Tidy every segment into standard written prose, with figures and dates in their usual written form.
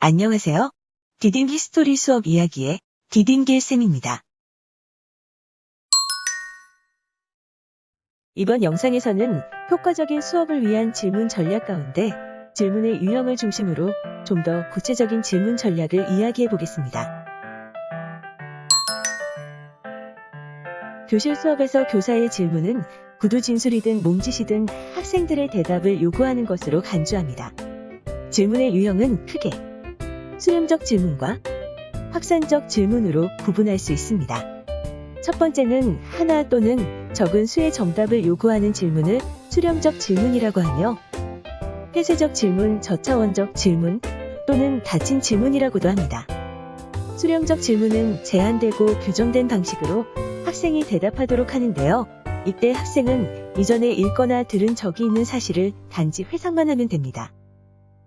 안녕하세요. 디딤 히스토리 수업 이야기의 디딤길 쌤입니다. 이번 영상에서는 효과적인 수업을 위한 질문 전략 가운데 질문의 유형을 중심으로 좀 더 구체적인 질문 전략을 이야기해 보겠습니다. 교실 수업에서 교사의 질문은 구두 진술이든 몸짓이든 학생들의 대답을 요구하는 것으로 간주합니다. 질문의 유형은 크게 수렴적 질문과 확산적 질문으로 구분할 수 있습니다. 첫 번째는 하나 또는 적은 수의 정답을 요구하는 질문을 수렴적 질문이라고 하며, 폐쇄적 질문, 저차원적 질문 또는 닫힌 질문이라고도 합니다. 수렴적 질문은 제한되고 규정된 방식으로 학생이 대답하도록 하는데요. 이때 학생은 이전에 읽거나 들은 적이 있는 사실을 단지 회상만 하면 됩니다.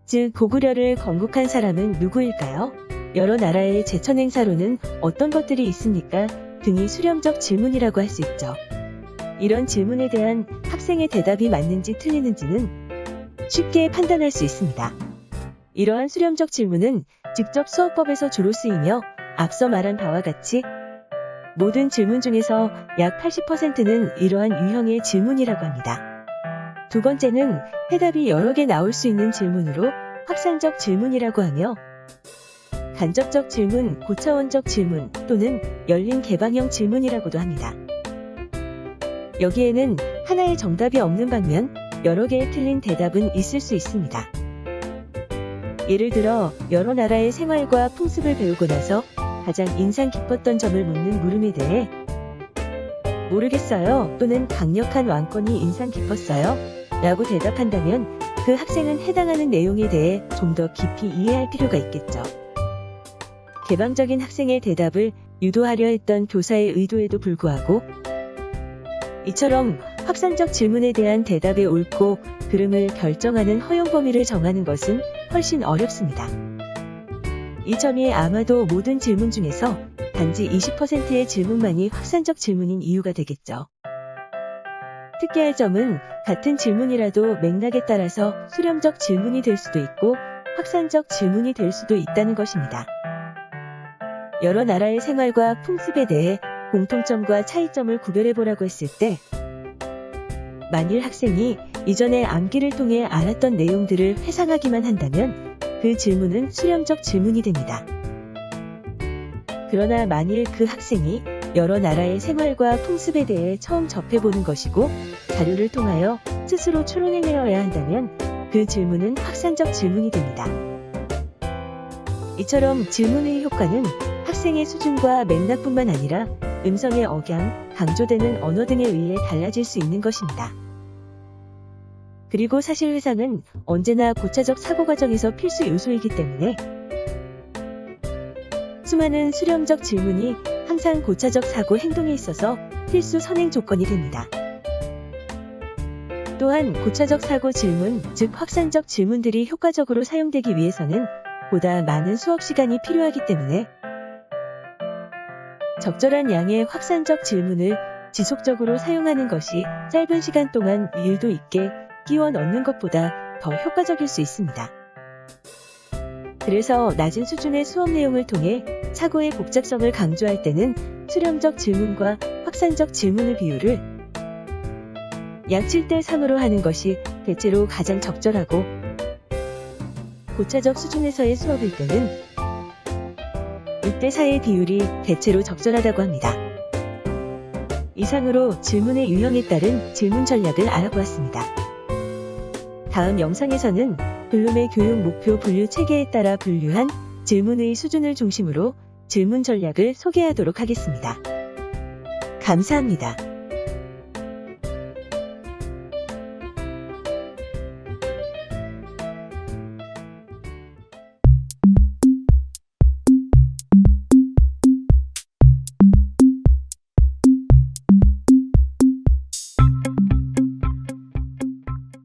즉, 고구려를 건국한 사람은 누구일까요? 여러 나라의 제천 행사로는 어떤 것들이 있습니까? 등이 수렴적 질문이라고 할 수 있죠. 이런 질문에 대한 학생의 대답이 맞는지 틀리는지는 쉽게 판단할 수 있습니다. 이러한 수렴적 질문은 직접 수업법에서 주로 쓰이며, 앞서 말한 바와 같이 모든 질문 중에서 약 80%는 이러한 유형의 질문이라고 합니다. 두 번째는 해답이 여러 개 나올 수 있는 질문으로 확산적 질문이라고 하며, 간접적 질문, 고차원적 질문 또는 열린 개방형 질문이라고도 합니다. 여기에는 하나의 정답이 없는 반면 여러 개의 틀린 대답은 있을 수 있습니다. 예를 들어 여러 나라의 생활과 풍습을 배우고 나서 가장 인상 깊었던 점을 묻는 물음에 대해 모르겠어요 또는 강력한 왕권이 인상 깊었어요 라고 대답한다면 그 학생은 해당하는 내용에 대해 좀 더 깊이 이해할 필요가 있겠죠. 개방적인 학생의 대답을 유도하려 했던 교사의 의도에도 불구하고 이처럼 확산적 질문에 대한 대답의 옳고 그름을 결정하는 허용 범위를 정하는 것은 훨씬 어렵습니다. 이 점이 아마도 모든 질문 중에서 단지 20%의 질문만이 확산적 질문인 이유가 되겠죠. 특이할 점은 같은 질문이라도 맥락에 따라서 수렴적 질문이 될 수도 있고 확산적 질문이 될 수도 있다는 것입니다. 여러 나라의 생활과 풍습에 대해 공통점과 차이점을 구별해보라고 했을 때, 만일 학생이 이전에 암기를 통해 알았던 내용들을 회상하기만 한다면 그 질문은 수렴적 질문이 됩니다. 그러나 만일 그 학생이 여러 나라의 생활과 풍습에 대해 처음 접해보는 것이고 자료를 통하여 스스로 추론해내어야 한다면 그 질문은 확산적 질문이 됩니다. 이처럼 질문의 효과는 학생의 수준과 맥락뿐만 아니라 음성의 억양, 강조되는 언어 등에 의해 달라질 수 있는 것입니다. 그리고 사실 회상은 언제나 고차적 사고 과정에서 필수 요소이기 때문에 수많은 수렴적 질문이 항상 고차적 사고 행동에 있어서 필수 선행 조건이 됩니다. 또한 고차적 사고 질문, 즉 확산적 질문들이 효과적으로 사용되기 위해서는 보다 많은 수업 시간이 필요하기 때문에 적절한 양의 확산적 질문을 지속적으로 사용하는 것이 짧은 시간 동안 일도 있게 끼워 넣는 것보다 더 효과적일 수 있습니다. 그래서 낮은 수준의 수업 내용을 통해 사고의 복잡성을 강조할 때는 수렴적 질문과 확산적 질문의 비율을 약 7대 3으로 하는 것이 대체로 가장 적절하고, 고차적 수준에서의 수업일 때는 6대 4의 비율이 대체로 적절하다고 합니다. 이상으로 질문의 유형에 따른 질문 전략을 알아보았습니다. 다음 영상에서는 블룸의 교육 목표 분류 체계에 따라 분류한 질문의 수준을 중심으로 질문 전략을 소개하도록 하겠습니다. 감사합니다.